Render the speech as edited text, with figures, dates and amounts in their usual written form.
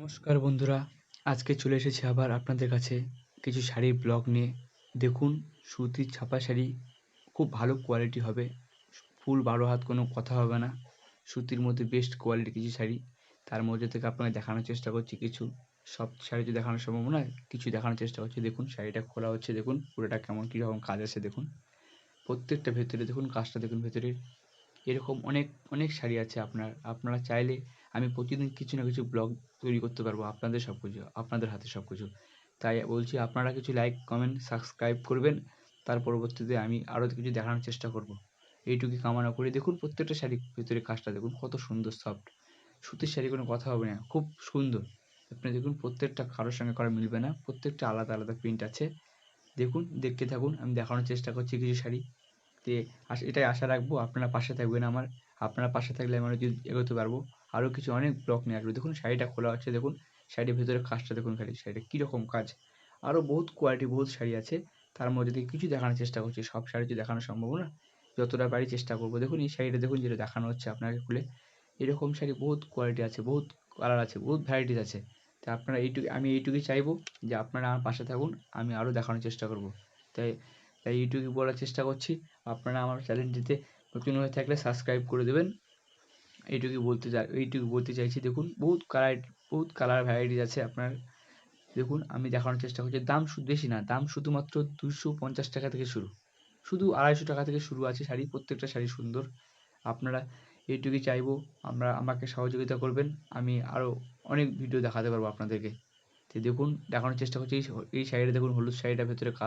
নমস্কার বন্ধুরা, আজকে চলে এসেছি আবার আপনাদের কাছে কিছু শাড়ির ব্লগ নিয়ে। দেখুন, সুতির ছাপা শাড়ি খুব ভালো কোয়ালিটি হবে, ফুল 12 হাত, কোনো কথা হবে না। সুতির মধ্যে বেস্ট কোয়ালিটি কিছু শাড়ি, তার মধ্যে থেকে আপনাকে দেখানোর চেষ্টা করছি কিছু। সব শাড়ি তো দেখানো সম্ভব নয়, কিছু দেখানোর চেষ্টা করছি। দেখুন শাড়িটা খোলা হচ্ছে, দেখুন পুরোটা কেমন কীরকম কাজ আছে দেখুন। প্রত্যেকটা ভেতরে দেখুন, কাজটা দেখুন ভেতরের। এরকম অনেক অনেক শাড়ি আছে আপনারা চাইলে আমি প্রতিদিন কিছু না কিছু ব্লগ তৈরি করতে পারবো, আপনাদের সব কিছু, আপনাদের হাতে সব কিছু। তাই বলছি, আপনারা কিছু লাইক, কমেন্ট, সাবস্ক্রাইব করবেন। তার পরবর্তীতে আমি আরও কিছু দেখানোর চেষ্টা করব, এইটুকুই কামনা করি। দেখুন প্রত্যেকটা শাড়ি ভেতরে কাজটা দেখুন কত সুন্দর, সফট সুতির শাড়ি, কোনো কথা হবে না, খুব সুন্দর। আপনি দেখুন প্রত্যেকটা কারোর সঙ্গে কারো মিলবে না, প্রত্যেকটা আলাদা আলাদা প্রিন্ট আছে। দেখুন, দেখতে থাকুন, আমি দেখানোর চেষ্টা করছি কিছু শাড়ি। তে এটাই আশা রাখবো আপনারা পাশে থাকবেন আমার। আপনারা পাশে থাকলে আমি আরও এগোতে পারবো। আরও কিছু অনেক ব্লগ নিয়ে আসবো। দেখুন শাড়িটা খোলা হচ্ছে, দেখুন শাড়ির ভেতরে কাজটা দেখুন, খালি শাড়িটা কীরকম কাজ। আরও বহুত কোয়ালিটি, বহুত শাড়ি আছে, তার মধ্যে থেকে কিছু দেখানোর চেষ্টা করছি। সব শাড়ি তো দেখানো সম্ভব না, যতটা পারি চেষ্টা করবো। দেখুন এই শাড়িটা দেখুন, যেটা দেখানো হচ্ছে আপনাকে খুলে। এরকম শাড়ি বহুত কোয়ালিটি আছে, বহুত কালার আছে, বহুত ভ্যারাইটিস আছে। তা আপনারা আমি এইটুকুই চাইবো যে আপনারা আমার পাশে থাকুন, আমি আরও দেখানোর চেষ্টা করবো। তাই তাই এইটুকুই বলার চেষ্টা করছি। আপনারা আমার চ্যানেলটিতে নতুন হয়ে থাকলে সাবস্ক্রাইব করে দেবেন। এইটুকু বলতে চাইছি। দেখুন বহুত কালার ভ্যারাইটিস আছে আপনার। দেখুন আমি দেখানোর চেষ্টা করছি। দাম বেশি না, দাম শুধুমাত্র 250 টাকা থেকে শুরু। শুধু 250 টাকা থেকে শুরু আছে শাড়ি, প্রত্যেকটা শাড়ি সুন্দর। আপনারা এইটুকুই চাইবো, আমাকে সহযোগিতা করবেন, আমি আরও অনেক ভিডিও দেখাতে পারবো আপনাদেরকে। তো দেখুন, দেখানোর চেষ্টা করছি। এই শাড়িটা দেখুন, হলুদ শাড়িটার ভেতরে কাজ